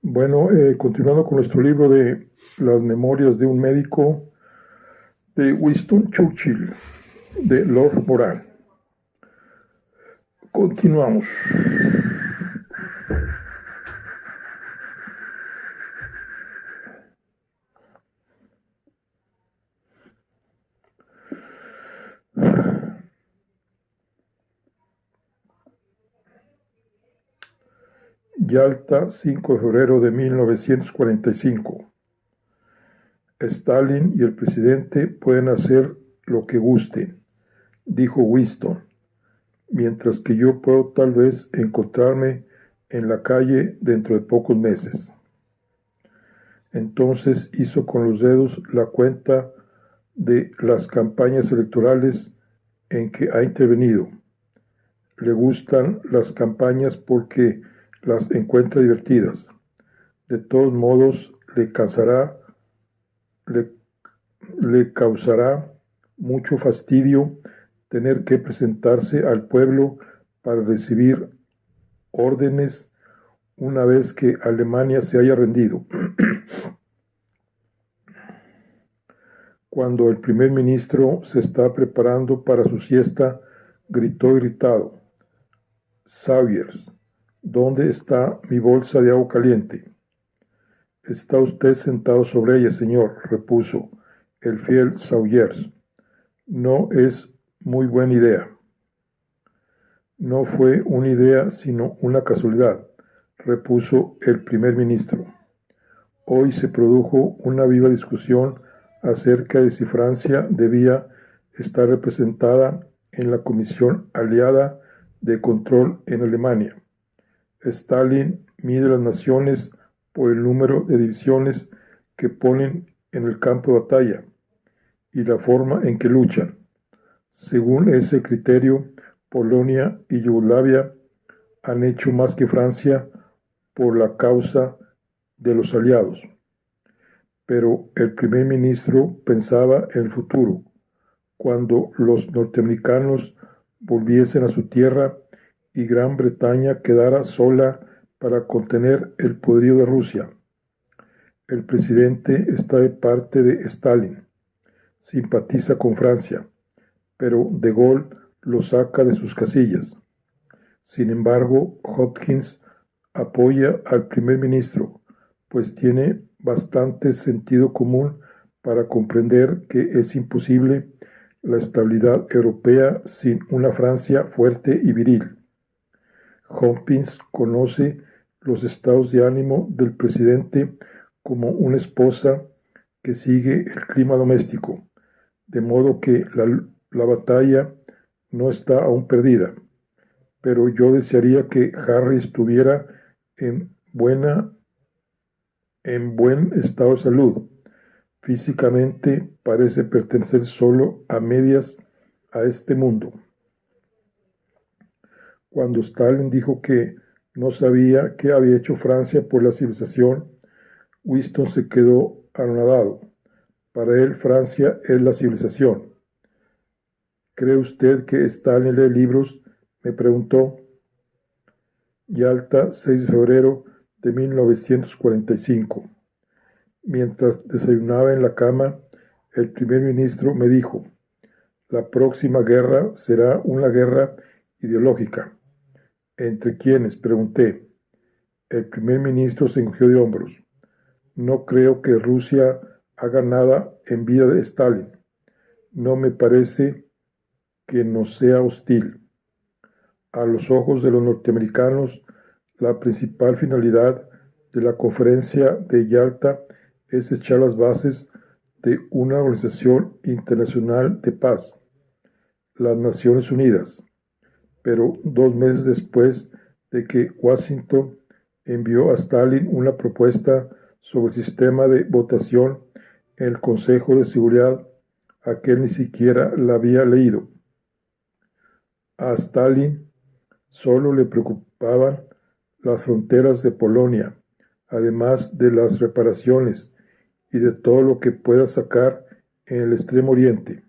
Bueno, continuando con nuestro libro de Las memorias de un médico de Winston Churchill, de Lord Moran. Continuamos. Yalta, 5 de febrero de 1945. Stalin y el presidente pueden hacer lo que gusten, dijo Winston, mientras que yo puedo tal vez encontrarme en la calle dentro de pocos meses. Entonces hizo con los dedos la cuenta de las campañas electorales en que ha intervenido. Le gustan las campañas porque las encuentra divertidas. De todos modos, le causará mucho fastidio tener que presentarse al pueblo para recibir órdenes una vez que Alemania se haya rendido. Cuando el primer ministro se está preparando para su siesta, gritó irritado: «Sawyers, ¿dónde está mi bolsa de agua caliente?». «Está usted sentado sobre ella, señor», repuso el fiel Sawyers. «No es muy buena idea». «No fue una idea, sino una casualidad», repuso el primer ministro. «Hoy se produjo una viva discusión acerca de si Francia debía estar representada en la Comisión Aliada de Control en Alemania. Stalin mide las naciones por el número de divisiones que ponen en el campo de batalla y la forma en que luchan. Según ese criterio, Polonia y Yugoslavia han hecho más que Francia por la causa de los aliados». Pero el primer ministro pensaba en el futuro, cuando los norteamericanos volviesen a su tierra y Gran Bretaña quedara sola para contener el poderío de Rusia. El presidente está de parte de Stalin, simpatiza con Francia, pero De Gaulle lo saca de sus casillas. Sin embargo, Hopkins apoya al primer ministro, pues tiene bastante sentido común para comprender que es imposible la estabilidad europea sin una Francia fuerte y viril. Hopkins conoce los estados de ánimo del presidente como una esposa que sigue el clima doméstico, de modo que la batalla no está aún perdida. Pero yo desearía que Harry estuviera en buen estado de salud. Físicamente parece pertenecer solo a medias a este mundo. Cuando Stalin dijo que no sabía qué había hecho Francia por la civilización, Winston se quedó anonadado. Para él, Francia es la civilización. ¿Cree usted que Stalin lee libros?, me preguntó. Yalta, 6 de febrero de 1945. Mientras desayunaba en la cama, el primer ministro me dijo: «La próxima guerra será una guerra ideológica». «¿Entre quiénes?», pregunté. El primer ministro se encogió de hombros. «No creo que Rusia haga nada en vida de Stalin. No me parece que nos sea hostil. A los ojos de los norteamericanos, la principal finalidad de la conferencia de Yalta es echar las bases de una organización internacional de paz, las Naciones Unidas». Pero 2 meses después de que Washington envió a Stalin una propuesta sobre el sistema de votación en el Consejo de Seguridad, aquel ni siquiera la había leído. A Stalin solo le preocupaban las fronteras de Polonia, además de las reparaciones y de todo lo que pueda sacar en el Extremo Oriente.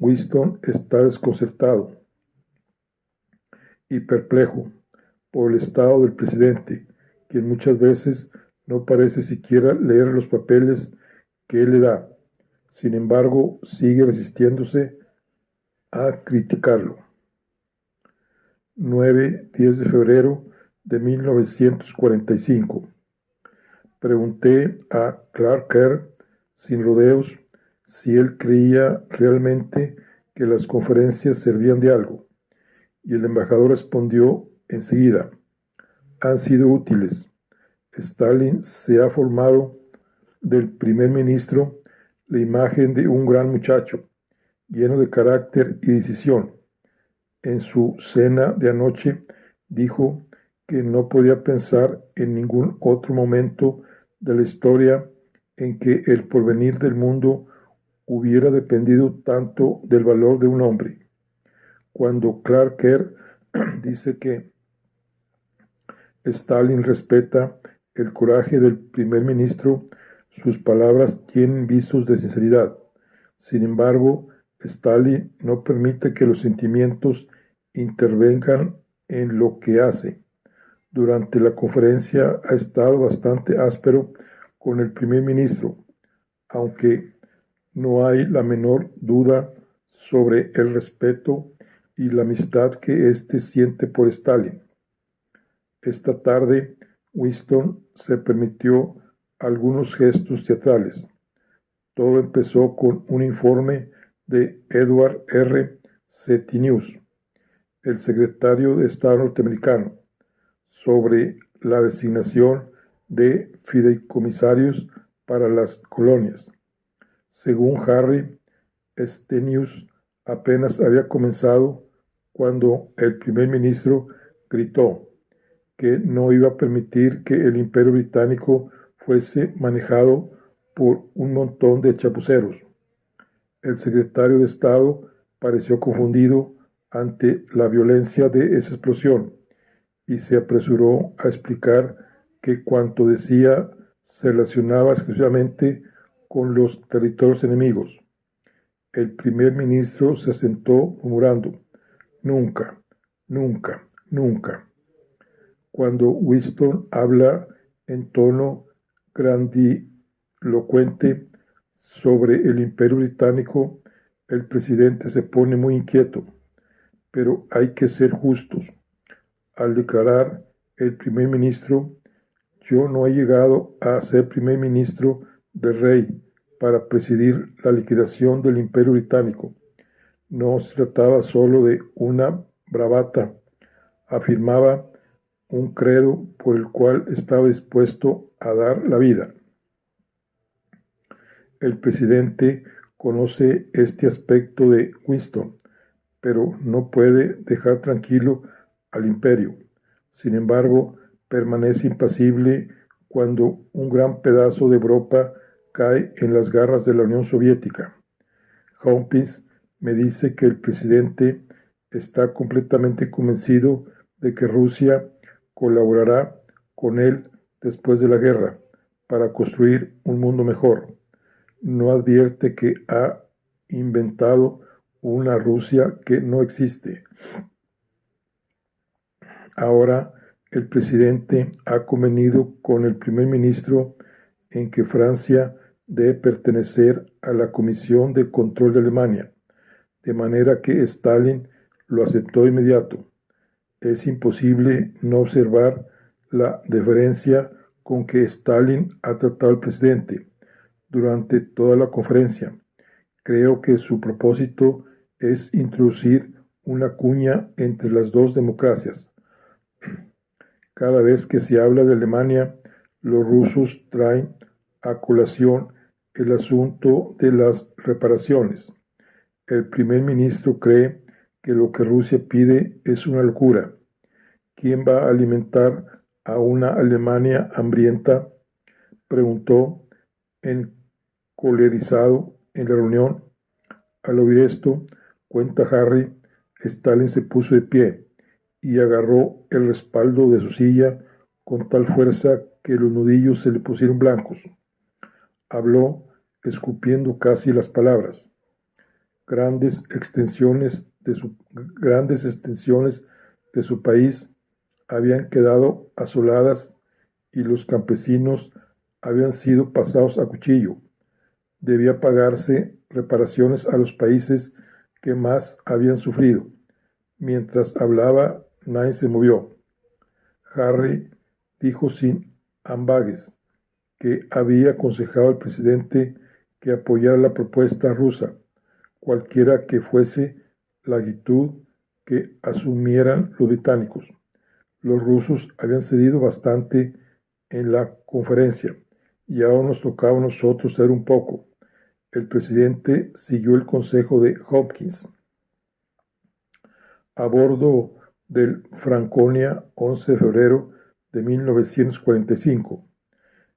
Winston está desconcertado y perplejo por el estado del presidente, quien muchas veces no parece siquiera leer los papeles que él le da. Sin embargo, sigue resistiéndose a criticarlo. 9-10 de febrero de 1945. Pregunté a Clark Kerr, sin rodeos, si él creía realmente que las conferencias servían de algo, y el embajador respondió enseguida: han sido útiles. Stalin se ha formado del primer ministro la imagen de un gran muchacho, lleno de carácter y decisión. En su cena de anoche dijo que no podía pensar en ningún otro momento de la historia en que el porvenir del mundo hubiera dependido tanto del valor de un hombre. Cuando Clark Kerr dice que Stalin respeta el coraje del primer ministro, sus palabras tienen visos de sinceridad. Sin embargo, Stalin no permite que los sentimientos intervengan en lo que hace. Durante la conferencia ha estado bastante áspero con el primer ministro, aunque no hay la menor duda sobre el respeto y la amistad que éste siente por Stalin. Esta tarde, Winston se permitió algunos gestos teatrales. Todo empezó con un informe de Edward R. News, el secretario de Estado norteamericano, sobre la designación de fideicomisarios para las colonias. Según Harry, este news apenas había comenzado cuando el primer ministro gritó que no iba a permitir que el imperio británico fuese manejado por un montón de chapuceros. El secretario de Estado pareció confundido ante la violencia de esa explosión y se apresuró a explicar que cuanto decía se relacionaba exclusivamente con los territorios enemigos. El primer ministro se sentó murmurando: nunca, nunca, nunca. Cuando Winston habla en tono grandilocuente sobre el imperio británico, el presidente se pone muy inquieto, pero hay que ser justos. Al declarar el primer ministro: yo no he llegado a ser primer ministro del rey para presidir la liquidación del imperio británico. No se trataba solo de una bravata, afirmaba un credo por el cual estaba dispuesto a dar la vida. El presidente conoce este aspecto de Winston, pero no puede dejar tranquilo al imperio. Sin embargo, permanece impasible cuando un gran pedazo de Europa cae en las garras de la Unión Soviética. Hopkins me dice que el presidente está completamente convencido de que Rusia colaborará con él después de la guerra para construir un mundo mejor. No advierte que ha inventado una Rusia que no existe. Ahora el presidente ha convenido con el primer ministro en que Francia debe pertenecer a la Comisión de Control de Alemania, de manera que Stalin lo aceptó de inmediato. Es imposible no observar la deferencia con que Stalin ha tratado al presidente durante toda la conferencia. Creo que su propósito es introducir una cuña entre las dos democracias. Cada vez que se habla de Alemania, los rusos traen a colación el asunto de las reparaciones. El primer ministro cree que lo que Rusia pide es una locura. ¿Quién va a alimentar a una Alemania hambrienta?, preguntó encolerizado en la reunión. Al oír esto, cuenta Harry, Stalin se puso de pie y agarró el respaldo de su silla con tal fuerza que los nudillos se le pusieron blancos. Habló escupiendo casi las palabras. Grandes extensiones de su país habían quedado asoladas y los campesinos habían sido pasados a cuchillo. Debía pagarse reparaciones a los países que más habían sufrido. Mientras hablaba, nadie se movió. Harry dijo sin ambages que había aconsejado al presidente que apoyara la propuesta rusa, cualquiera que fuese la actitud que asumieran los británicos. Los rusos habían cedido bastante en la conferencia y ahora nos tocaba a nosotros ceder un poco. El presidente siguió el consejo de Hopkins. A bordo del Franconia, 11 de febrero de 1945.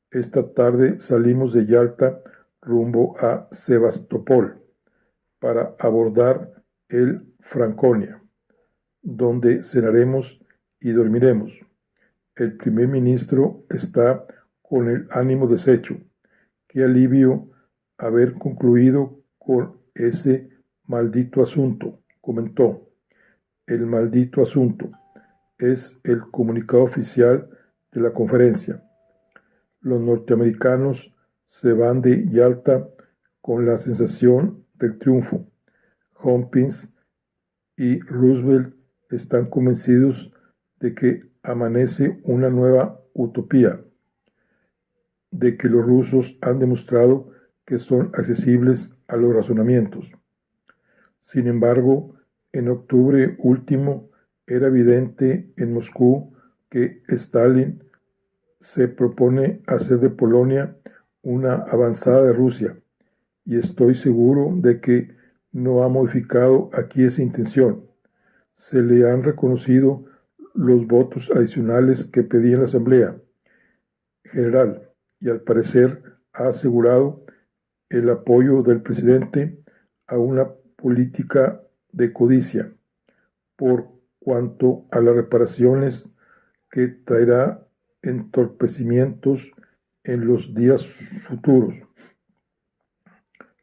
Esta tarde salimos de Yalta rumbo a Sebastopol para abordar el Franconia, donde cenaremos y dormiremos. El primer ministro está con el ánimo deshecho. Qué alivio haber concluido con ese maldito asunto, comentó. El maldito asunto es el comunicado oficial de la conferencia. Los norteamericanos se van de Yalta con la sensación del triunfo. Hopkins y Roosevelt están convencidos de que amanece una nueva utopía, de que los rusos han demostrado que son accesibles a los razonamientos. Sin embargo, en octubre último era evidente en Moscú que Stalin se propone hacer de Polonia una avanzada de Rusia, y estoy seguro de que no ha modificado aquí esa intención. Se le han reconocido los votos adicionales que pedía la Asamblea General y al parecer ha asegurado el apoyo del presidente a una política de codicia por cuanto a las reparaciones que traerá entorpecimientos en los días futuros.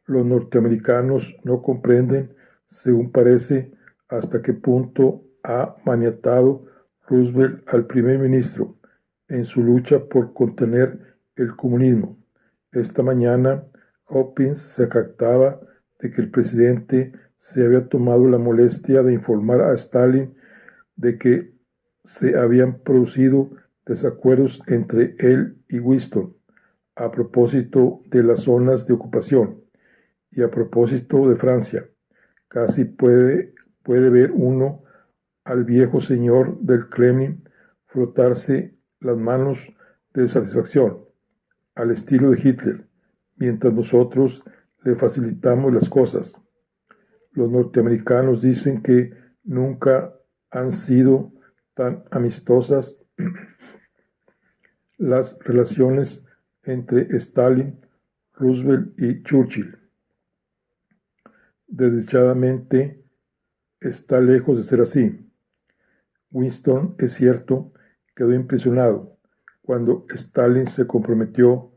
Los norteamericanos no comprenden, según parece, hasta qué punto ha maniatado Roosevelt al primer ministro en su lucha por contener el comunismo. Esta mañana, Hopkins se jactaba de que el presidente se había tomado la molestia de informar a Stalin de que se habían producido desacuerdos entre él y Winston a propósito de las zonas de ocupación y a propósito de Francia. Casi puede ver uno al viejo señor del Kremlin frotarse las manos de satisfacción, al estilo de Hitler, mientras nosotros le facilitamos las cosas. Los norteamericanos dicen que nunca han sido tan amistosas las relaciones entre Stalin, Roosevelt y Churchill. Desdichadamente, está lejos de ser así. Winston, es cierto, quedó impresionado cuando Stalin se comprometió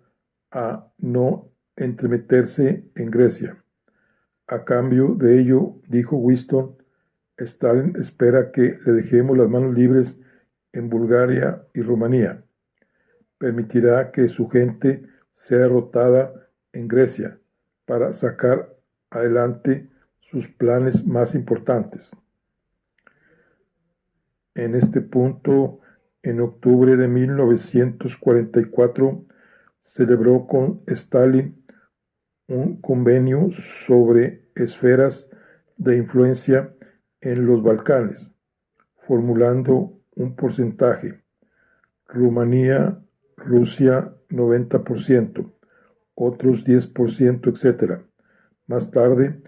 a no entremeterse en Grecia. A cambio de ello, dijo Winston, Stalin espera que le dejemos las manos libres en Bulgaria y Rumanía. Permitirá que su gente sea derrotada en Grecia para sacar adelante sus planes más importantes. En este punto, en octubre de 1944, celebró con Stalin un convenio sobre esferas de influencia en los Balcanes, formulando un porcentaje. Rumanía, Rusia, 90%, otros 10%, etc. Más tarde,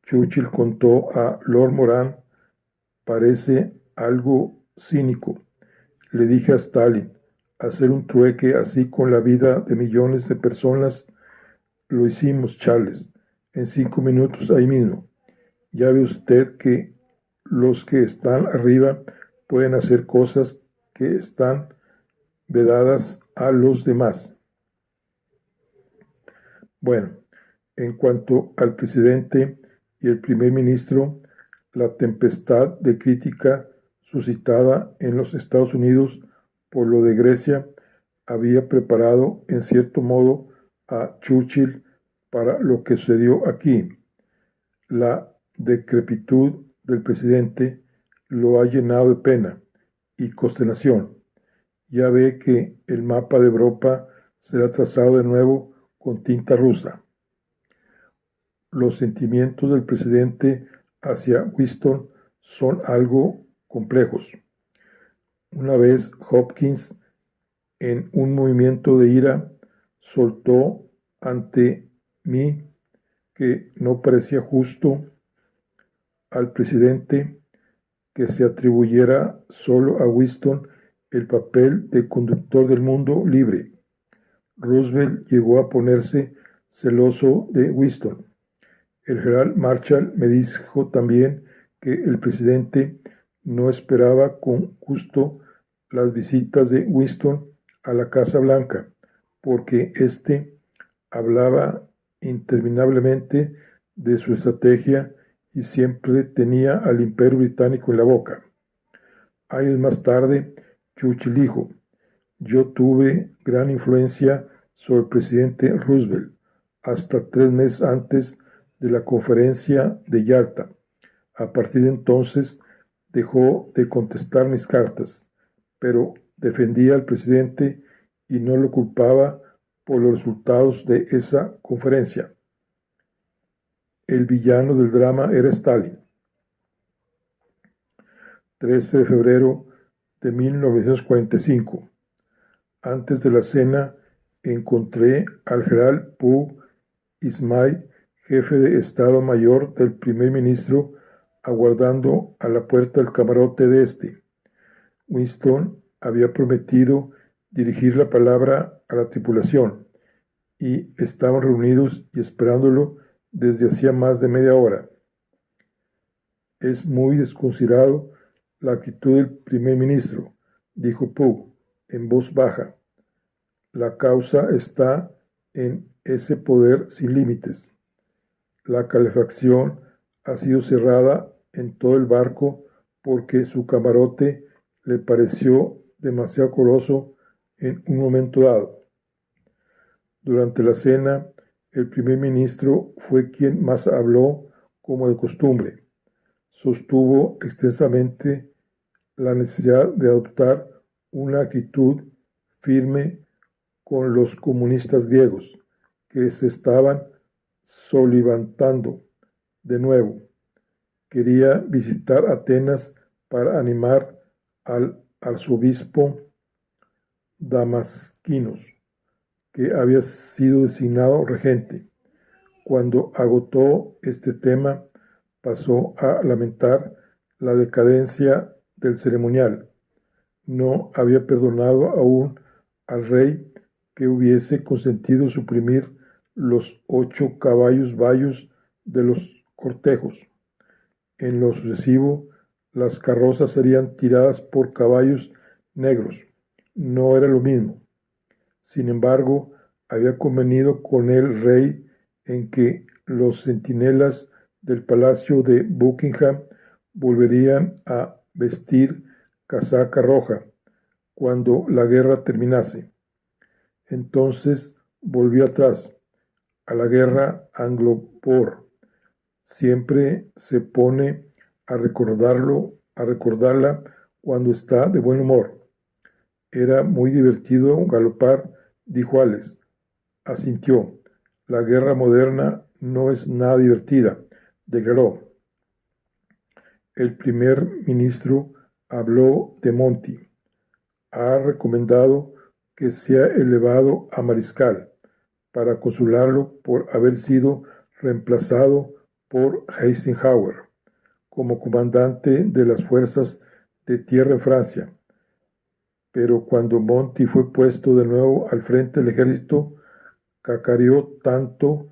Churchill contó a Lord Moran, parece algo cínico. Le dije a Stalin, hacer un trueque así con la vida de millones de personas, lo hicimos, Charles, en 5 minutos ahí mismo. Ya ve usted que los que están arriba pueden hacer cosas que están vedadas a los demás. Bueno, en cuanto al presidente y el primer ministro, la tempestad de crítica suscitada en los Estados Unidos por lo de Grecia había preparado en cierto modo a Churchill para lo que sucedió aquí. La decrepitud del presidente lo ha llenado de pena y consternación. Ya ve que el mapa de Europa será trazado de nuevo con tinta rusa. Los sentimientos del presidente hacia Winston son algo complejos. Una vez Hopkins, en un movimiento de ira, soltó ante mí que no parecía justo al presidente que se atribuyera solo a Winston el papel de conductor del mundo libre. Roosevelt llegó a ponerse celoso de Winston. El general Marshall me dijo también que el presidente no esperaba con gusto las visitas de Winston a la Casa Blanca, porque éste hablaba interminablemente de su estrategia y siempre tenía al Imperio Británico en la boca. Años más tarde, Churchill dijo: yo tuve gran influencia sobre el presidente Roosevelt hasta 3 meses antes de la conferencia de Yalta. A partir de entonces dejó de contestar mis cartas, pero defendía al presidente y no lo culpaba por los resultados de esa conferencia. El villano del drama era Stalin. 13 de febrero de 1945. Antes de la cena encontré al general Pugh Ismay, jefe de Estado Mayor del primer ministro, aguardando a la puerta del camarote de este. Winston había prometido dirigir la palabra a la tripulación y estaban reunidos y esperándolo desde hacía más de media hora. Es muy desconsiderado la actitud del primer ministro, dijo Pugh en voz baja. La causa está en ese poder sin límites. La calefacción ha sido cerrada en todo el barco porque su camarote le pareció demasiado coloso en un momento dado. Durante la cena, el primer ministro fue quien más habló, como de costumbre. Sostuvo extensamente la necesidad de adoptar una actitud firme con los comunistas griegos, que se estaban solivantando de nuevo. Quería visitar Atenas para animar al arzobispo Damasquinos, que había sido designado regente. Cuando agotó este tema, pasó a lamentar la decadencia del ceremonial. No había perdonado aún al rey que hubiese consentido suprimir los 8 caballos bayos de los cortejos. En lo sucesivo, las carrozas serían tiradas por caballos negros. No era lo mismo. Sin embargo, había convenido con el rey en que los centinelas del palacio de Buckingham volverían a vestir casaca roja cuando la guerra terminase. Entonces volvió atrás a la guerra anglo-boer. Siempre se pone a recordarla cuando está de buen humor. Era muy divertido galopar, dijo Alex. Asintió. La guerra moderna no es nada divertida, declaró. El primer ministro habló de Monty. Ha recomendado que sea elevado a mariscal para consolarlo por haber sido reemplazado por Eisenhower como comandante de las fuerzas de tierra en Francia. Pero cuando Monty fue puesto de nuevo al frente del ejército, cacareó tanto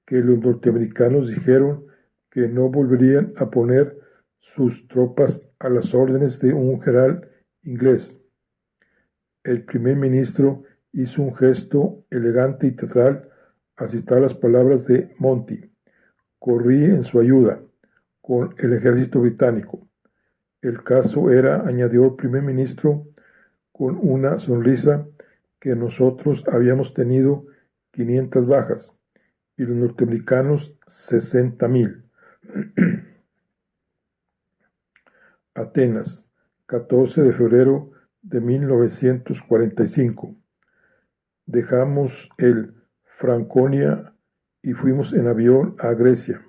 que los norteamericanos dijeron que no volverían a poner sus tropas a las órdenes de un general inglés. El primer ministro hizo un gesto elegante y teatral al citar las palabras de Monty. Corrí en su ayuda con el ejército británico. El caso era, añadió el primer ministro con una sonrisa, que nosotros habíamos tenido 500 bajas y los norteamericanos 60,000. Atenas, 14 de febrero de 1945. Dejamos el Franconia y fuimos en avión a Grecia.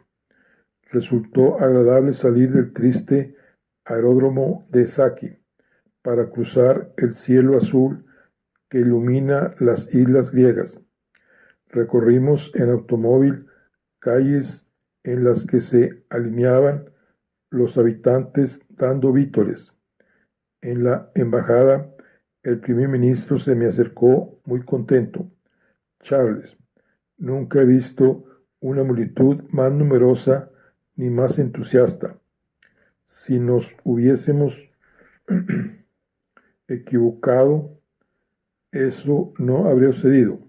Resultó agradable salir del triste aeródromo de Saki para cruzar el cielo azul que ilumina las islas griegas. Recorrimos en automóvil calles en las que se alineaban los habitantes dando vítores. En la embajada, el primer ministro se me acercó muy contento. Charles, nunca he visto una multitud más numerosa ni más entusiasta. Si nos hubiésemos equivocado, eso no habría sucedido.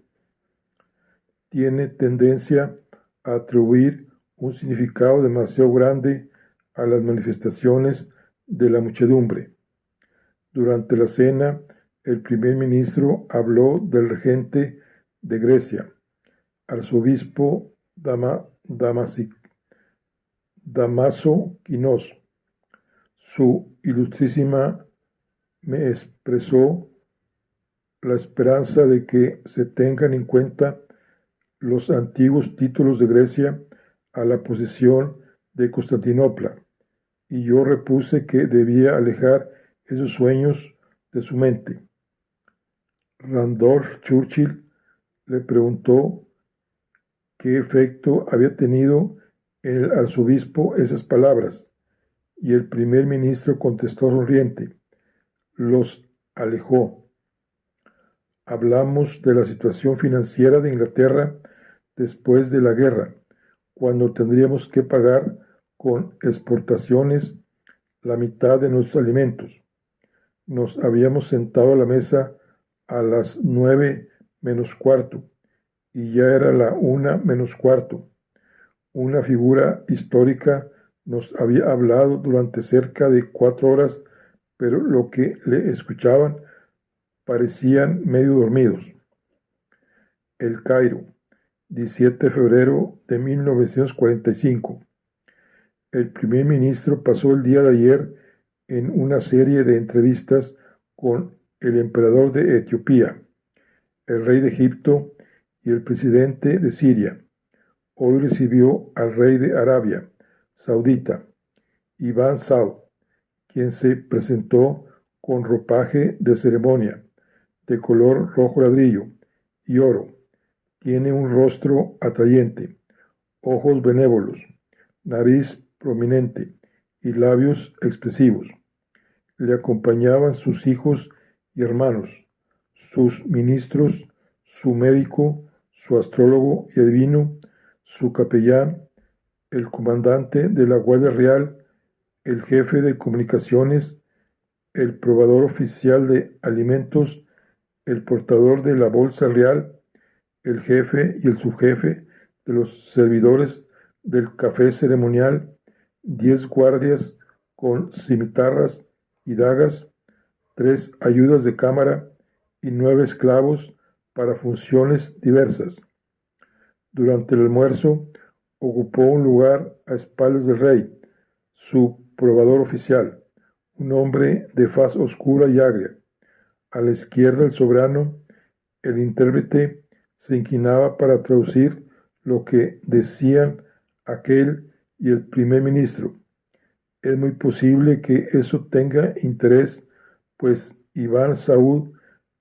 Tiene tendencia a atribuir un significado demasiado grande a las manifestaciones de la muchedumbre. Durante la cena, el primer ministro habló del regente de Grecia, arzobispo Damaso Quinos. Su ilustrísima me expresó la esperanza de que se tengan en cuenta los antiguos títulos de Grecia a la posesión de Constantinopla, y yo repuse que debía alejar esos sueños de su mente. Randolph Churchill le preguntó qué efecto había tenido en el arzobispo esas palabras, y el primer ministro contestó sonriente: los alejó. Hablamos de la situación financiera de Inglaterra después de la guerra, cuando tendríamos que pagar con exportaciones la mitad de nuestros alimentos. Nos habíamos sentado a la mesa a las 9 menos cuarto y ya era la 1 menos cuarto. Una figura histórica nos había hablado durante cerca de 4 horas, pero lo que le escuchaban parecían medio dormidos. El Cairo, 17 de febrero de 1945. El primer ministro pasó el día de ayer en una serie de entrevistas con el emperador de Etiopía, el rey de Egipto y el presidente de Siria. Hoy recibió al rey de Arabia Saudita, Ibn Saud, quien se presentó con ropaje de ceremonia, de color rojo ladrillo y oro. Tiene un rostro atrayente, ojos benévolos, nariz prominente y labios expresivos. Le acompañaban sus hijos y hermanos, sus ministros, su médico, su astrólogo y adivino, su capellán, el comandante de la Guardia Real, el jefe de comunicaciones, el probador oficial de alimentos, el portador de la bolsa real, el jefe y el subjefe de los servidores del café ceremonial, 10 guardias con cimitarras y dagas, 3 ayudas de cámara y 9 esclavos para funciones diversas. Durante el almuerzo ocupó un lugar a espaldas del rey, su probador oficial, un hombre de faz oscura y agria. A la izquierda el soberano, el intérprete, se inclinaba para traducir lo que decían aquel y el primer ministro. Es muy posible que eso tenga interés, pues Ibn Saud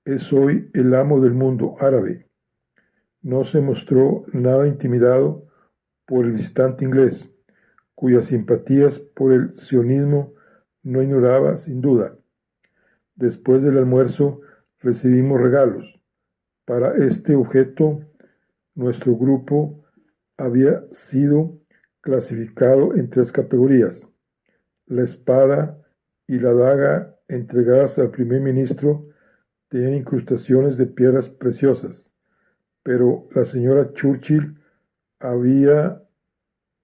es hoy el amo del mundo árabe. No se mostró nada intimidado por el visitante inglés, cuyas simpatías por el sionismo no ignoraba sin duda. Después del almuerzo recibimos regalos. Para este objeto, nuestro grupo había sido clasificado en 3 categorías: la espada y la daga entregadas al primer ministro tenían incrustaciones de piedras preciosas, pero la señora Churchill había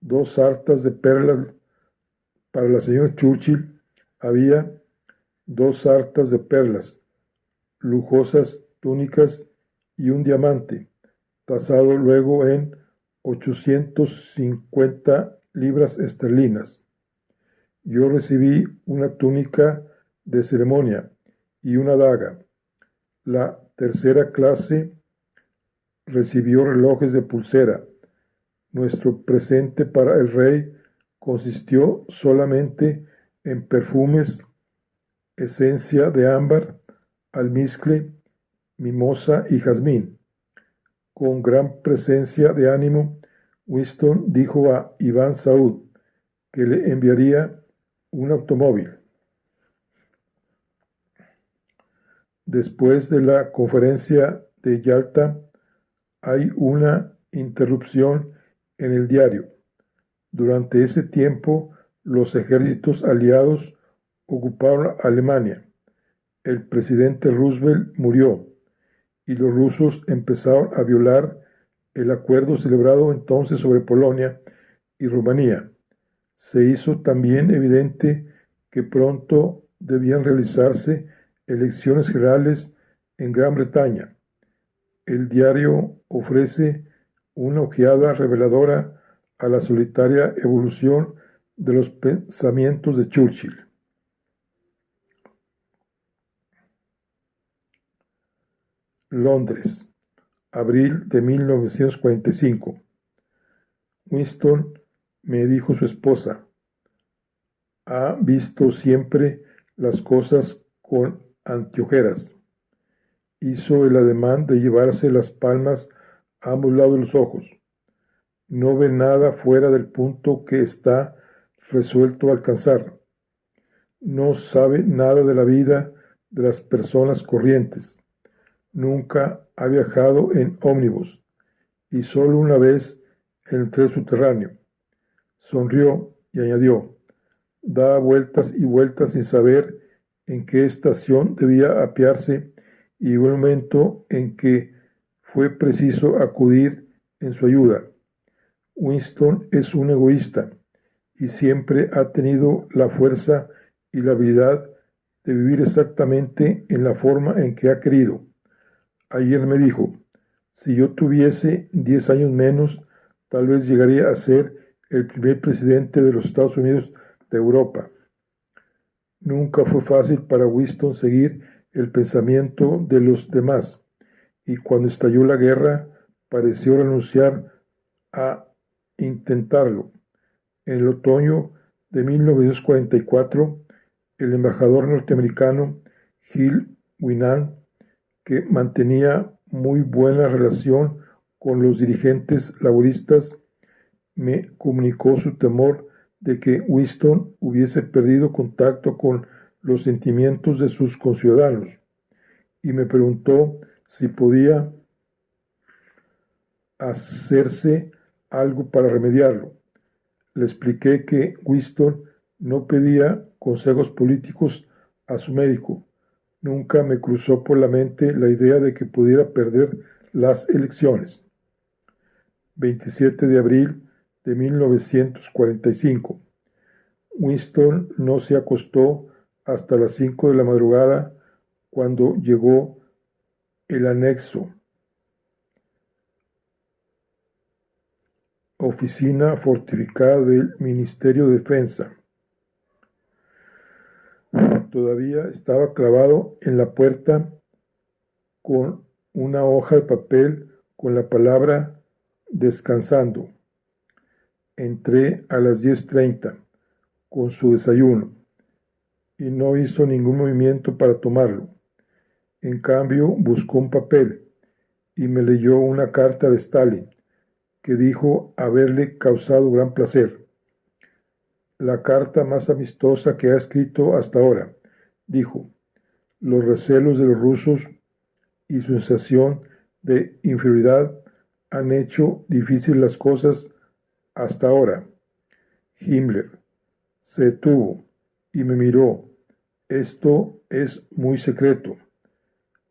2 sartas de perlas. Para la señora Churchill había 2 sartas de perlas lujosas túnicas y un diamante, tasado luego en 850 libras esterlinas. Yo recibí una túnica de ceremonia y una daga. La tercera clase recibió relojes de pulsera. Nuestro presente para el rey consistió solamente en perfumes, esencia de ámbar, almizcle, mimosa y jazmín. Con gran presencia de ánimo, Winston dijo a Iván Saúd que le enviaría un automóvil. Después de la conferencia de Yalta, hay una interrupción en el diario. Durante ese tiempo, los ejércitos aliados ocuparon Alemania. El presidente Roosevelt murió y los rusos empezaron a violar el acuerdo celebrado entonces sobre Polonia y Rumanía. Se hizo también evidente que pronto debían realizarse elecciones generales en Gran Bretaña. El diario ofrece una ojeada reveladora a la solitaria evolución de los pensamientos de Churchill. Londres, abril de 1945. Winston, me dijo su esposa, ha visto siempre las cosas con anteojeras. Hizo el ademán de llevarse las palmas a ambos lados de los ojos. No ve nada fuera del punto que está resuelto a alcanzar. No sabe nada de la vida de las personas corrientes. Nunca ha viajado en ómnibus y solo una vez en el tren subterráneo. Sonrió y añadió, da vueltas y vueltas sin saber en qué estación debía apearse y llegó el momento en que fue preciso acudir en su ayuda. Winston es un egoísta y siempre ha tenido la fuerza y la habilidad de vivir exactamente en la forma en que ha querido. Ayer me dijo, si yo tuviese 10 años menos, tal vez llegaría a ser el primer presidente de los Estados Unidos de Europa. Nunca fue fácil para Winston seguir el pensamiento de los demás, y cuando estalló la guerra, pareció renunciar a intentarlo. En el otoño de 1944, el embajador norteamericano Gil Winnan, que mantenía muy buena relación con los dirigentes laboristas, me comunicó su temor de que Winston hubiese perdido contacto con los sentimientos de sus conciudadanos y me preguntó si podía hacerse algo para remediarlo. Le expliqué que Winston no pedía consejos políticos a su médico. Nunca me cruzó por la mente la idea de que pudiera perder las elecciones. 27 de abril de 1945. Winston no se acostó hasta las 5 de la madrugada cuando llegó el anexo. Oficina fortificada del Ministerio de Defensa. Todavía estaba clavado en la puerta con una hoja de papel con la palabra descansando. Entré a las 10:30 con su desayuno y no hizo ningún movimiento para tomarlo. En cambio, buscó un papel y me leyó una carta de Stalin que dijo haberle causado gran placer. La carta más amistosa que ha escrito hasta ahora, dijo. Los recelos de los rusos y su sensación de inferioridad han hecho difíciles las cosas hasta ahora. Himmler se detuvo y me miró. Esto es muy secreto.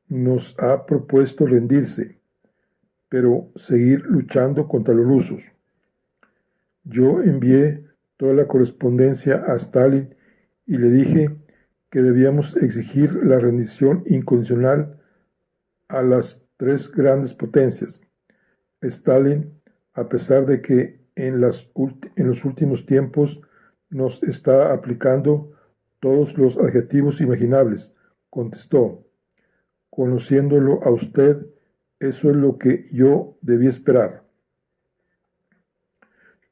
Nos ha propuesto rendirse, pero seguir luchando contra los rusos. Yo envié toda la correspondencia a Stalin y le dije que debíamos exigir la rendición incondicional a las tres grandes potencias. Stalin, a pesar de que en los últimos tiempos nos está aplicando todos los adjetivos imaginables, contestó, conociéndolo a usted, eso es lo que yo debía esperar.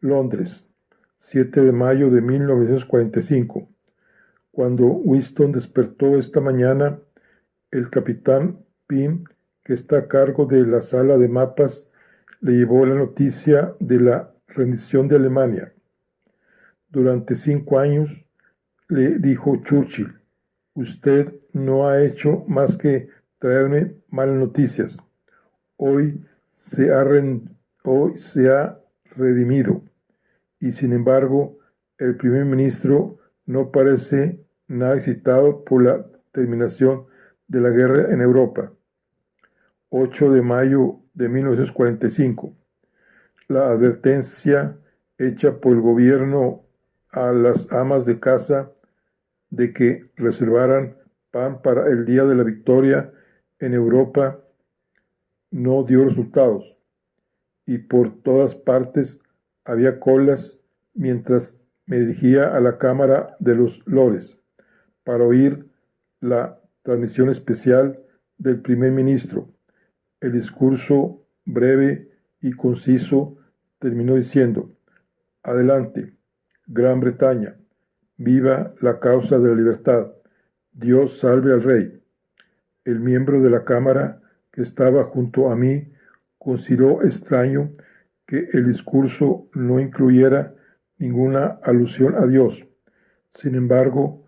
Londres, 7 de mayo de 1945. Cuando Winston despertó esta mañana, el capitán Pym, que está a cargo de la sala de mapas, le llevó la noticia de la rendición de Alemania. Durante 5 años, le dijo Churchill, usted no ha hecho más que traerme malas noticias. Hoy se ha redimido. Y sin embargo, el primer ministro no parece nada excitado por la terminación de la guerra en Europa. 8 de mayo de 1945. La advertencia hecha por el gobierno a las amas de casa de que reservaran pan para el día de la victoria en Europa no dio resultados, y por todas partes había colas mientras me dirigía a la Cámara de los Lores para oír la transmisión especial del primer ministro. El discurso breve y conciso terminó diciendo: adelante, Gran Bretaña, viva la causa de la libertad, Dios salve al rey. El miembro de la Cámara que estaba junto a mí consideró extraño que el discurso no incluyera ninguna alusión a Dios. Sin embargo,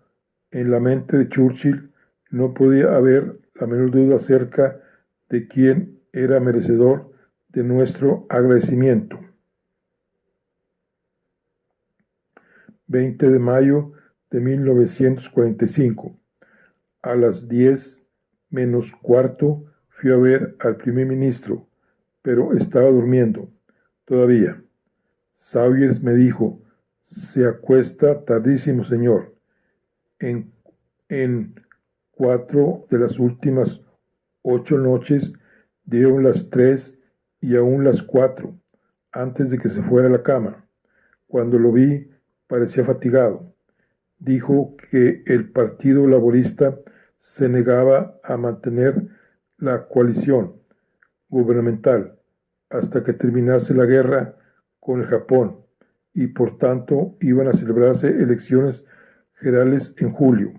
en la mente de Churchill no podía haber la menor duda acerca de quién era merecedor de nuestro agradecimiento. 20 de mayo de 1945. A las 10 menos cuarto fui a ver al primer ministro, pero estaba durmiendo todavía. Sawyers me dijo: se acuesta tardísimo, señor. En 4 de las últimas 8 noches dieron las 3 y aún las 4, antes de que se fuera a la cama. Cuando lo vi, parecía fatigado. Dijo que el Partido Laborista se negaba a mantener la coalición gubernamental hasta que terminase la guerra con el Japón, y por tanto iban a celebrarse elecciones generales en julio.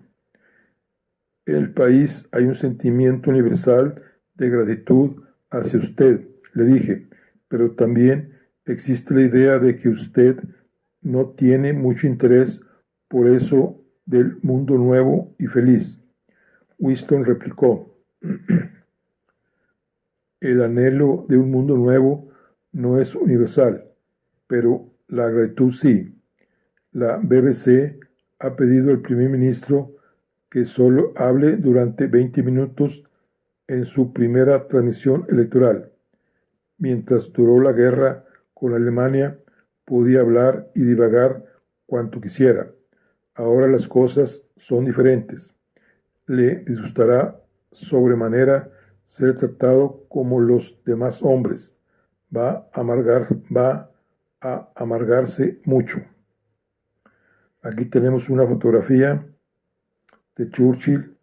En el país hay un sentimiento universal de gratitud hacia usted, le dije, pero también existe la idea de que usted no tiene mucho interés por eso del mundo nuevo y feliz. Winston replicó: el anhelo de un mundo nuevo no es universal, pero la gratitud sí. La BBC ha pedido al primer ministro que solo hable durante 20 minutos en su primera transmisión electoral. Mientras duró la guerra con Alemania, podía hablar y divagar cuanto quisiera. Ahora las cosas son diferentes. Le disgustará sobremanera ser tratado como los demás hombres. Va a amargarse mucho. Aquí tenemos una fotografía de Churchill,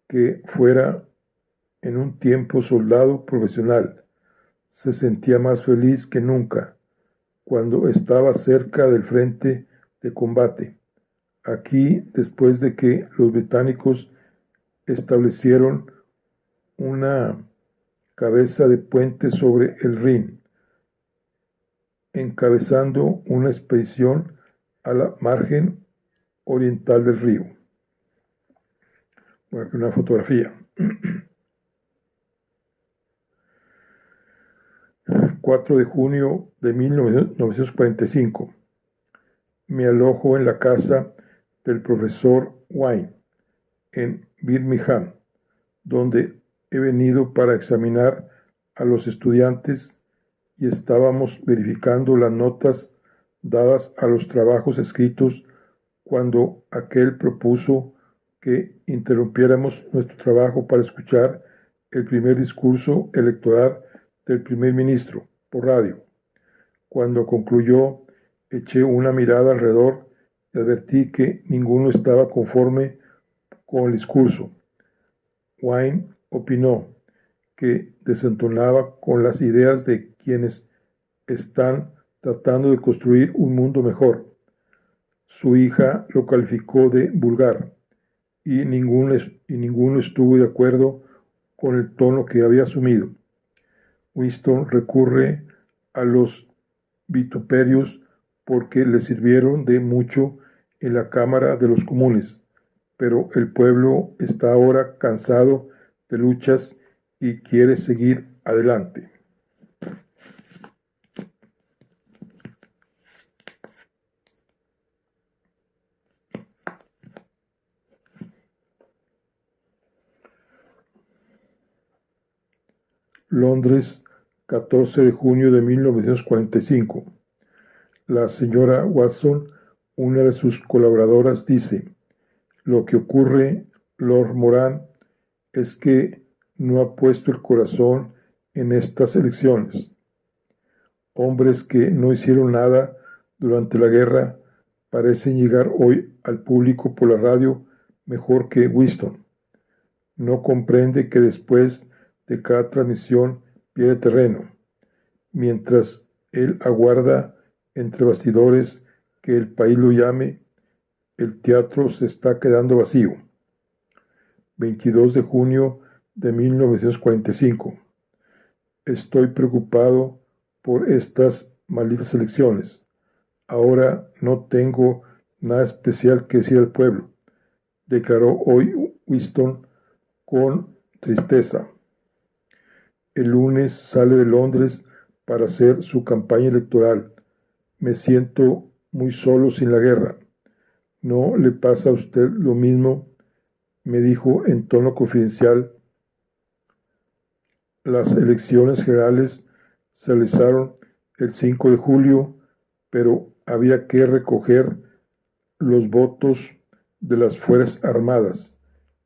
que fuera en un tiempo soldado profesional. Se sentía más feliz que nunca cuando estaba cerca del frente de combate. Aquí, después de que los británicos establecieron una cabeza de puente sobre el Rin, encabezando una expedición a la margen oriental del río. Bueno, aquí una fotografía. 4 de junio de 1945. Me alojo en la casa del profesor Wayne en Birmingham, donde he venido para examinar a los estudiantes, y estábamos verificando las notas dadas a los trabajos escritos cuando aquel propuso que interrumpiéramos nuestro trabajo para escuchar el primer discurso electoral del primer ministro por radio. Cuando concluyó, eché una mirada alrededor y advertí que ninguno estaba conforme con el discurso. Wayne opinó que desentonaba con las ideas de quienes están tratando de construir un mundo mejor. Su hija lo calificó de vulgar y ninguno estuvo de acuerdo con el tono que había asumido. Winston recurre a los vituperios porque le sirvieron de mucho en la Cámara de los Comunes, pero el pueblo está ahora cansado de luchas y quiere seguir adelante. Londres, 14 de junio de 1945. La señora Watson, una de sus colaboradoras, dice: lo que ocurre, Lord Moran, es que no ha puesto el corazón en estas elecciones. Hombres que no hicieron nada durante la guerra parecen llegar hoy al público por la radio mejor que Winston. No comprende que después de cada transmisión pierde terreno, mientras él aguarda entre bastidores que el país lo llame. El teatro se está quedando vacío. 22 de junio de 1945. Estoy preocupado por estas malditas elecciones. Ahora no tengo nada especial que decir al pueblo, declaró hoy Winston con tristeza. El lunes sale de Londres para hacer su campaña electoral. Me siento muy solo sin la guerra. ¿No le pasa a usted lo mismo?, me dijo en tono confidencial. Las elecciones generales se realizaron el 5 de julio, pero había que recoger los votos de las Fuerzas Armadas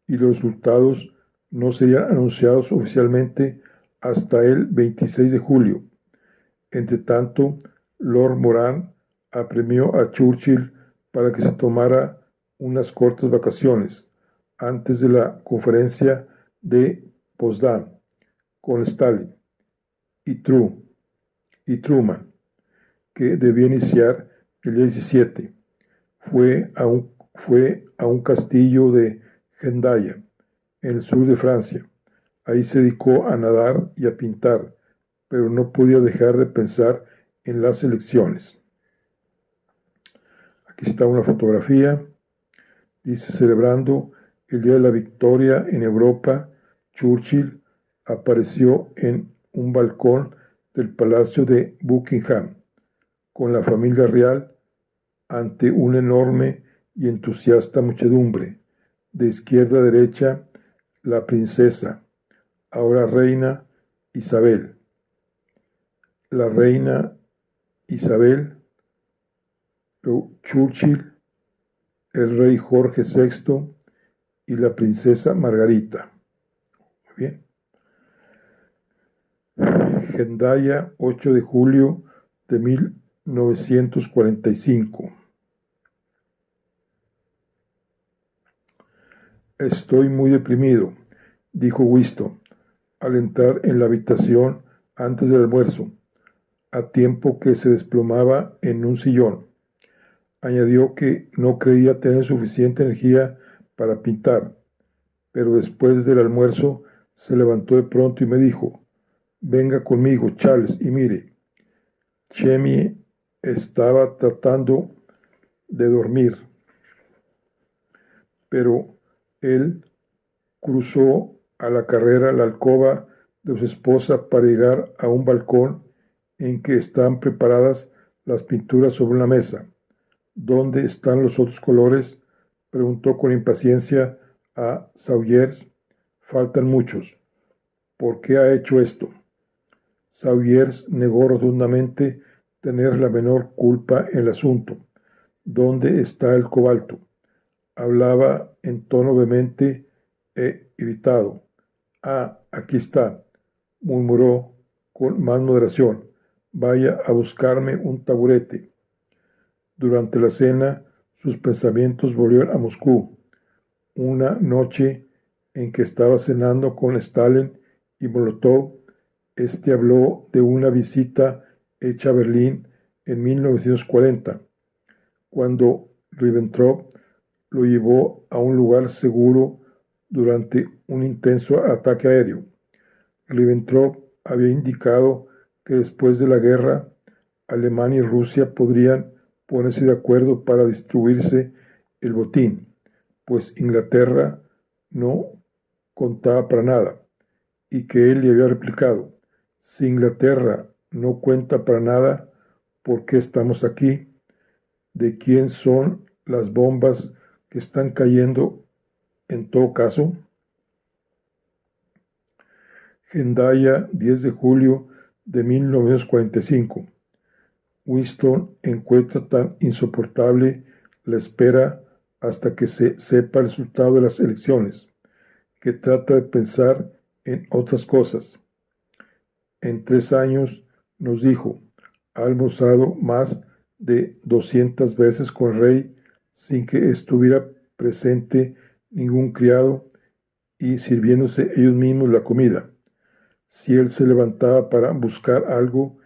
y los resultados no serían anunciados oficialmente hasta el 26 de julio. Entre tanto, Lord Moran apremió a Churchill para que se tomara unas cortas vacaciones antes de la conferencia de Potsdam con Stalin y Truman, que debía iniciar el día 17. Fue a un castillo de Hendaya, en el sur de Francia. Ahí se dedicó a nadar y a pintar, pero no podía dejar de pensar en las elecciones. Aquí está una fotografía. Dice: celebrando el Día de la Victoria en Europa, Churchill apareció en un balcón del Palacio de Buckingham con la familia real ante una enorme y entusiasta muchedumbre. De izquierda a derecha, la princesa, ahora reina Isabel. La reina Isabel, Churchill, el rey Jorge VI y la princesa Margarita. Muy bien. Hendaya, 8 de julio de 1945. Estoy muy deprimido, dijo Winston al entrar en la habitación antes del almuerzo, a tiempo que se desplomaba en un sillón. Añadió que no creía tener suficiente energía para pintar, pero después del almuerzo se levantó de pronto y me dijo: venga conmigo, Charles, y mire. Chemie estaba tratando de dormir, pero él cruzó a la carrera la alcoba de su esposa para llegar a un balcón en que están preparadas las pinturas sobre una mesa. ¿Dónde están los otros colores?, preguntó con impaciencia a Sawyers. Faltan muchos. ¿Por qué ha hecho esto? Sawyers negó rotundamente tener la menor culpa en el asunto. ¿Dónde está el cobalto? Hablaba en tono vehemente e irritado. Ah, aquí está, murmuró con más moderación. Vaya a buscarme un taburete. Durante la cena, sus pensamientos volvieron a Moscú. Una noche en que estaba cenando con Stalin y Molotov, este habló de una visita hecha a Berlín en 1940, cuando Ribbentrop lo llevó a un lugar seguro durante un intenso ataque aéreo. Ribbentrop había indicado que después de la guerra, Alemania y Rusia podrían ponerse de acuerdo para distribuirse el botín, pues Inglaterra no contaba para nada, y que él le había replicado: si Inglaterra no cuenta para nada, ¿por qué estamos aquí? ¿De quién son las bombas que están cayendo en todo caso? Hendaya, 10 de julio de 1945. Winston encuentra tan insoportable la espera hasta que se sepa el resultado de las elecciones, que trata de pensar en otras cosas. En 3 años, nos dijo, ha almorzado más de 200 veces con el rey sin que estuviera presente ningún criado y sirviéndose ellos mismos la comida. Si él se levantaba para buscar algo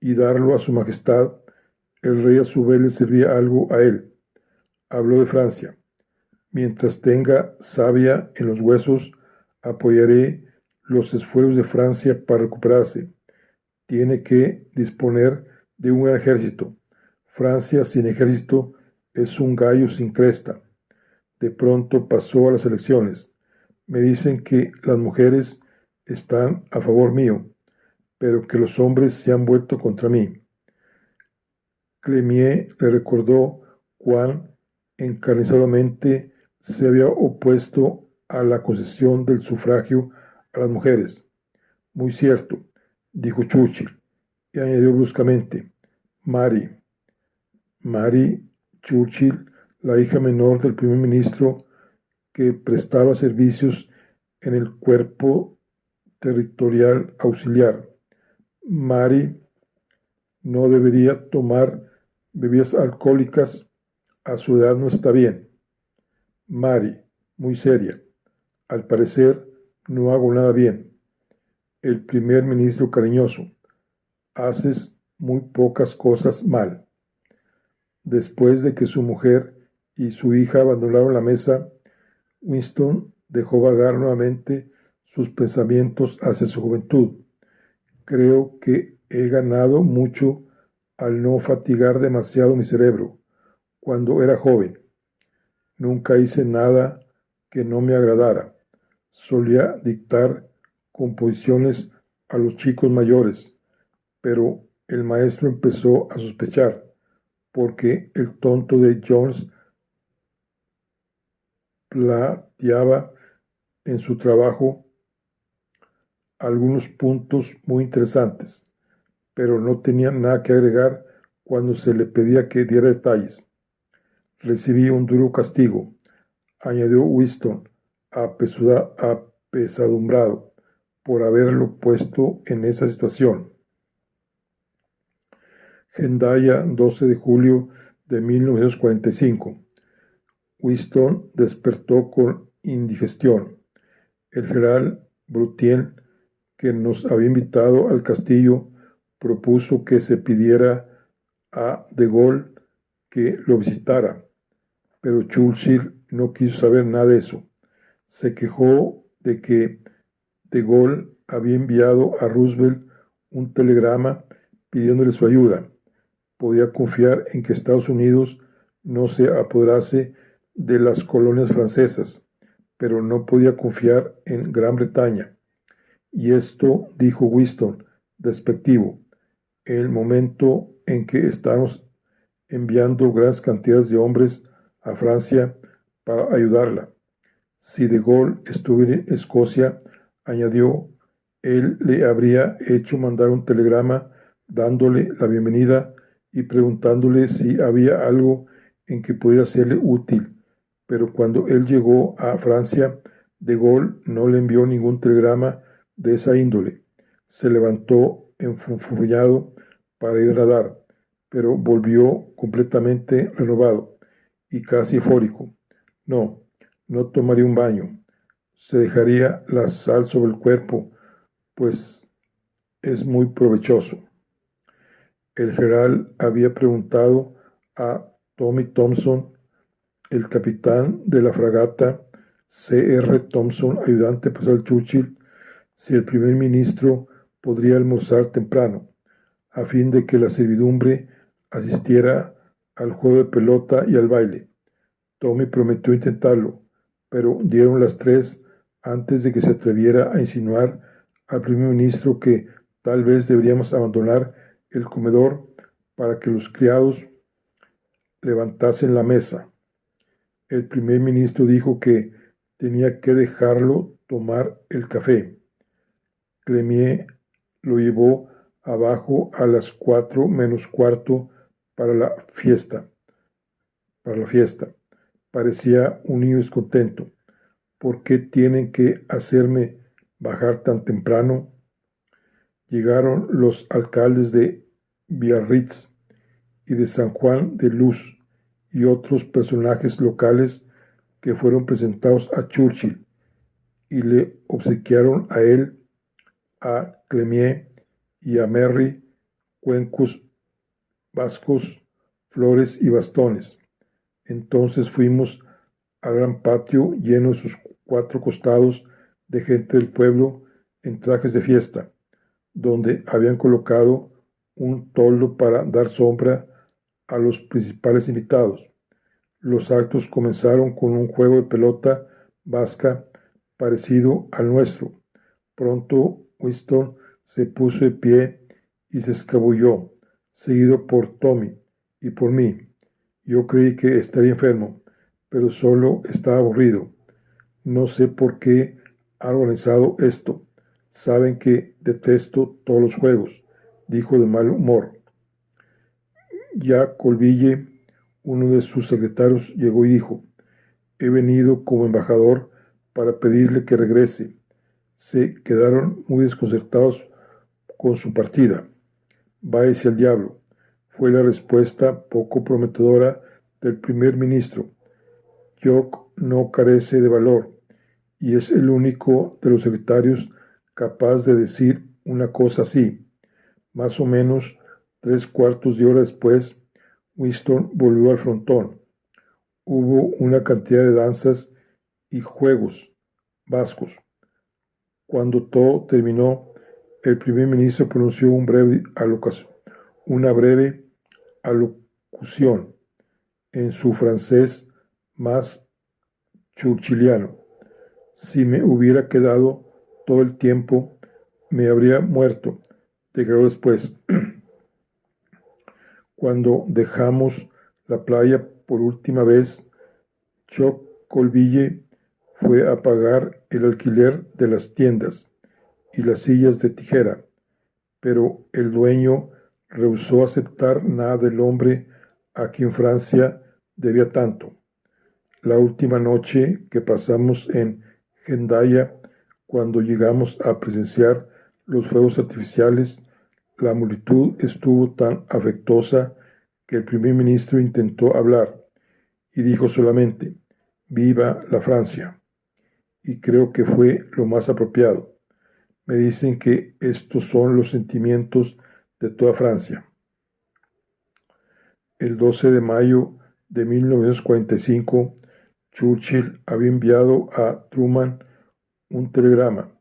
y darlo a su majestad, el rey a su vez le servía algo a él. Habló de Francia. Mientras tenga savia en los huesos, apoyaré los esfuerzos de Francia para recuperarse. Tiene que disponer de un gran ejército. Francia sin ejército es un gallo sin cresta. De pronto pasó a las elecciones. Me dicen que las mujeres están a favor mío, pero que los hombres se han vuelto contra mí. Clémier le recordó cuán encarnizadamente se había opuesto a la concesión del sufragio a las mujeres. Muy cierto, dijo Churchill, y añadió bruscamente: Mary Churchill, la hija menor del primer ministro que prestaba servicios en el cuerpo territorial auxiliar. Mary no debería tomar bebidas alcohólicas, a su edad no está bien. Mary, muy seria, al parecer no hago nada bien. El primer ministro cariñoso, haces muy pocas cosas mal. Después de que su mujer y su hija abandonaron la mesa, Winston dejó vagar nuevamente sus pensamientos hacia su juventud. Creo que he ganado mucho al no fatigar demasiado mi cerebro. Cuando era joven, nunca hice nada que no me agradara. Solía dictar composiciones a los chicos mayores, pero el maestro empezó a sospechar, porque el tonto de Jones planteaba en su trabajo algunos puntos muy interesantes, pero no tenía nada que agregar cuando se le pedía que diera detalles. Recibí un duro castigo, añadió Winston, apesadumbrado, por haberlo puesto en esa situación. Hendaya, 12 de julio de 1945. Winston despertó con indigestión. El general Brutien, que nos había invitado al castillo, propuso que se pidiera a de Gaulle que lo visitara, pero Churchill no quiso saber nada de eso. Se quejó de que de Gaulle había enviado a Roosevelt un telegrama pidiéndole su ayuda. Podía confiar en que Estados Unidos no se apoderase de las colonias francesas, pero no podía confiar en Gran Bretaña. Y esto, dijo Winston, despectivo, en el momento en que estamos enviando grandes cantidades de hombres a Francia para ayudarla. Si de Gaulle estuviera en Escocia, añadió, él le habría hecho mandar un telegrama dándole la bienvenida y preguntándole si había algo en que pudiera serle útil, pero cuando él llegó a Francia, De Gaulle no le envió ningún telegrama de esa índole. Se levantó enfurruñado para ir a nadar, pero volvió completamente renovado y casi eufórico. No, no tomaría un baño. Se dejaría la sal sobre el cuerpo, pues es muy provechoso. El general había preguntado a Tommy Thompson, el capitán de la fragata C.R. Thompson, ayudante personal Churchill, si el primer ministro podría almorzar temprano, a fin de que la servidumbre asistiera al juego de pelota y al baile. Tommy prometió intentarlo, pero dieron las 3 antes de que se atreviera a insinuar al primer ministro que tal vez deberíamos abandonar el comedor para que los criados levantasen la mesa. El primer ministro dijo que tenía que dejarlo tomar el café. Clémier lo llevó abajo a las 4 menos cuarto para la fiesta. Parecía un niño descontento. ¿Por qué tienen que hacerme bajar tan temprano? Llegaron los alcaldes de Biarritz y de San Juan de Luz y otros personajes locales que fueron presentados a Churchill y le obsequiaron a él, a Clémier y a Merry cuencos vascos, flores y bastones. Entonces fuimos al gran patio lleno de sus 4 costados de gente del pueblo en trajes de fiesta, donde habían colocado un toldo para dar sombra a los principales invitados. Los actos comenzaron con un juego de pelota vasca parecido al nuestro. Pronto Winston se puso de pie y se escabulló, seguido por Tommy y por mí. Yo creí que estaría enfermo, pero solo estaba aburrido. No sé por qué ha organizado esto. Saben que detesto todos los juegos, dijo de mal humor. Ya Colville, uno de sus secretarios, llegó y dijo: he venido como embajador para pedirle que regrese. Se quedaron muy desconcertados con su partida. Váyase al diablo, fue la respuesta poco prometedora del primer ministro. Jock no carece de valor y es el único de los secretarios capaz de decir una cosa así. Más o menos 3/4 de hora después, Winston volvió al frontón. Hubo una cantidad de danzas y juegos vascos. Cuando todo terminó, el primer ministro pronunció una breve alocución en su francés más churchiliano. Si me hubiera quedado todo el tiempo, me habría muerto, declaró después. Cuando dejamos la playa por última vez, Jock Colville fue a pagar el alquiler de las tiendas y las sillas de tijera, pero el dueño rehusó aceptar nada del hombre a quien Francia debía tanto. La última noche que pasamos en Hendaya, cuando llegamos a presenciar los fuegos artificiales, la multitud estuvo tan afectuosa que el primer ministro intentó hablar y dijo solamente: «Viva la Francia», y creo que fue lo más apropiado. Me dicen que estos son los sentimientos de toda Francia. El 12 de mayo de 1945, Churchill había enviado a Truman un telegrama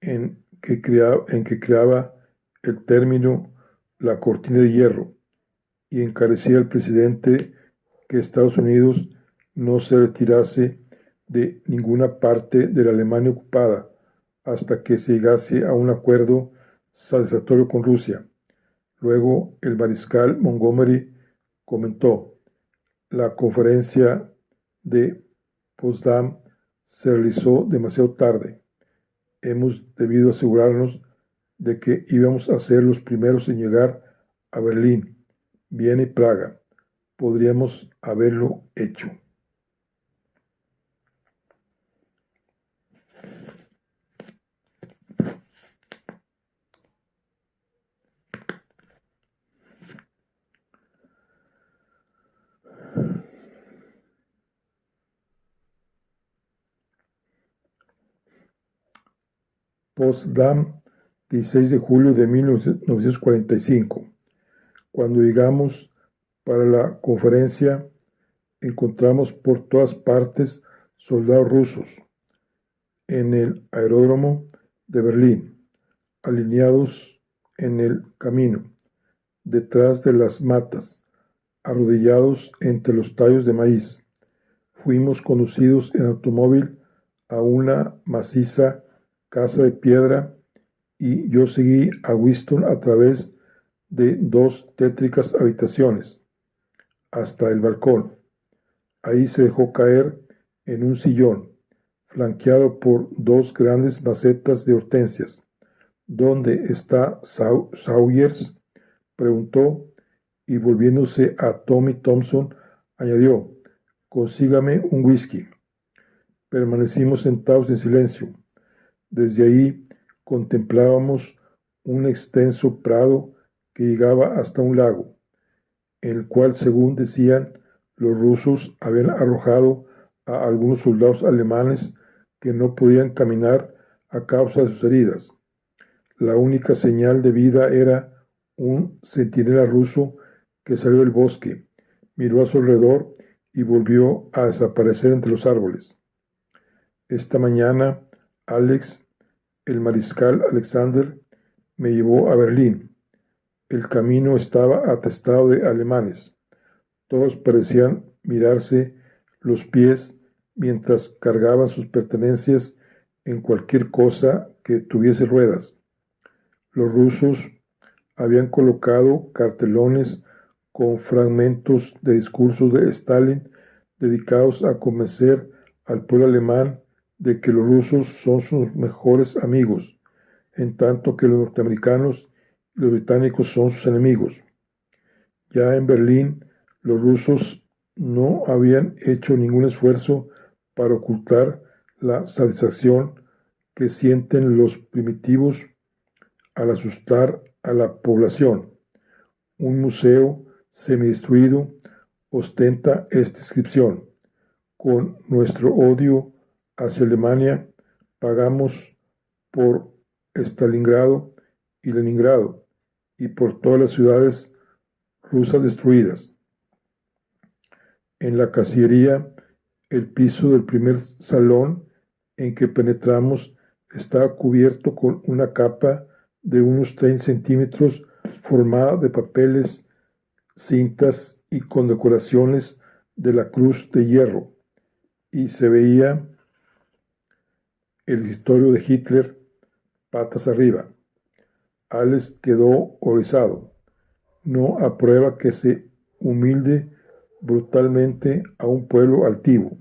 en que creaba el término la cortina de hierro y encarecía al presidente que Estados Unidos no se retirase de ninguna parte de la Alemania ocupada hasta que se llegase a un acuerdo satisfactorio con Rusia. Luego el mariscal Montgomery comentó: la conferencia de Potsdam se realizó demasiado tarde. Hemos debido asegurarnos de que íbamos a ser los primeros en llegar a Berlín, Viena y Praga. Podríamos haberlo hecho. Potsdam, 16 de julio de 1945. Cuando llegamos para la conferencia, encontramos por todas partes soldados rusos en el aeródromo de Berlín, alineados en el camino, detrás de las matas, arrodillados entre los tallos de maíz. Fuimos conducidos en automóvil a una maciza casa de piedra y yo seguí a Winston a través de 2 tétricas habitaciones hasta el balcón. Ahí se dejó caer en un sillón, flanqueado por 2 grandes macetas de hortensias. ¿Dónde está Sawyers?, preguntó, y volviéndose a Tommy Thompson, añadió: consígame un whisky. Permanecimos sentados en silencio. Desde ahí contemplábamos un extenso prado que llegaba hasta un lago, en el cual, según decían, los rusos habían arrojado a algunos soldados alemanes que no podían caminar a causa de sus heridas. La única señal de vida era un centinela ruso que salió del bosque, miró a su alrededor y volvió a desaparecer entre los árboles. Esta mañana, Alex, el mariscal Alexander, me llevó a Berlín. El camino estaba atestado de alemanes. Todos parecían mirarse los pies mientras cargaban sus pertenencias en cualquier cosa que tuviese ruedas. Los rusos habían colocado cartelones con fragmentos de discursos de Stalin dedicados a convencer al pueblo alemán de que los rusos son sus mejores amigos, en tanto que los norteamericanos y los británicos son sus enemigos. Ya en Berlín, los rusos no habían hecho ningún esfuerzo para ocultar la satisfacción que sienten los primitivos al asustar a la población. Un museo semidestruido ostenta esta inscripción: con nuestro odio hacia Alemania pagamos por Stalingrado y Leningrado y por todas las ciudades rusas destruidas. En la Cancillería, el piso del primer salón en que penetramos estaba cubierto con una capa de unos 30 centímetros formada de papeles, cintas y condecoraciones de la Cruz de Hierro, y se veía el escritorio de Hitler patas arriba. Alex quedó horrorizado. No aprueba que se humilde brutalmente a un pueblo altivo.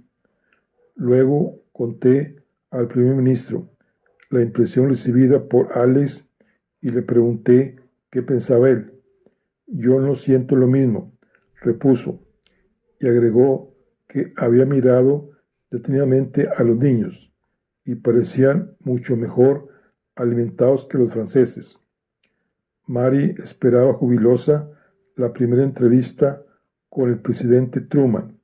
Luego conté al primer ministro la impresión recibida por Alex y le pregunté qué pensaba él. Yo no siento lo mismo, repuso, y agregó que había mirado detenidamente a los niños y parecían mucho mejor alimentados que los franceses. Mary esperaba jubilosa la primera entrevista con el presidente Truman.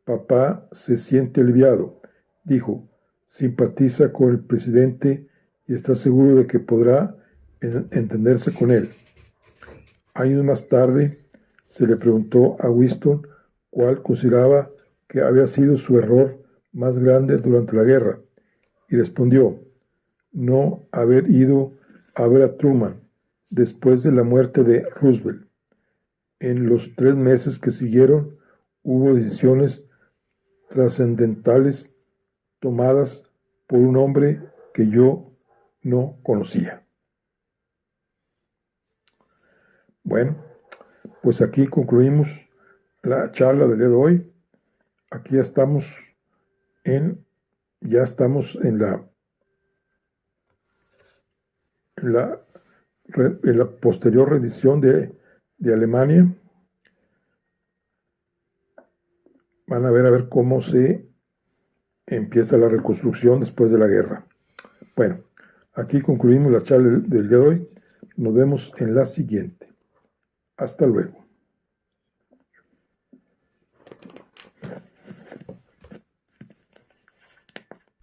Papá se siente aliviado, dijo, simpatiza con el presidente y está seguro de que podrá entenderse con él. Años más tarde, se le preguntó a Winston cuál consideraba que había sido su error más grande durante la guerra, y respondió: no haber ido a ver a Truman después de la muerte de Roosevelt. En los 3 meses que siguieron, hubo decisiones trascendentales tomadas por un hombre que yo no conocía. Bueno, pues aquí concluimos la charla del día de hoy. Aquí ya estamos en la posterior rendición de Alemania. Van a ver cómo se empieza la reconstrucción después de la guerra. Bueno, aquí concluimos la charla del día de hoy. Nos vemos en la siguiente. Hasta luego.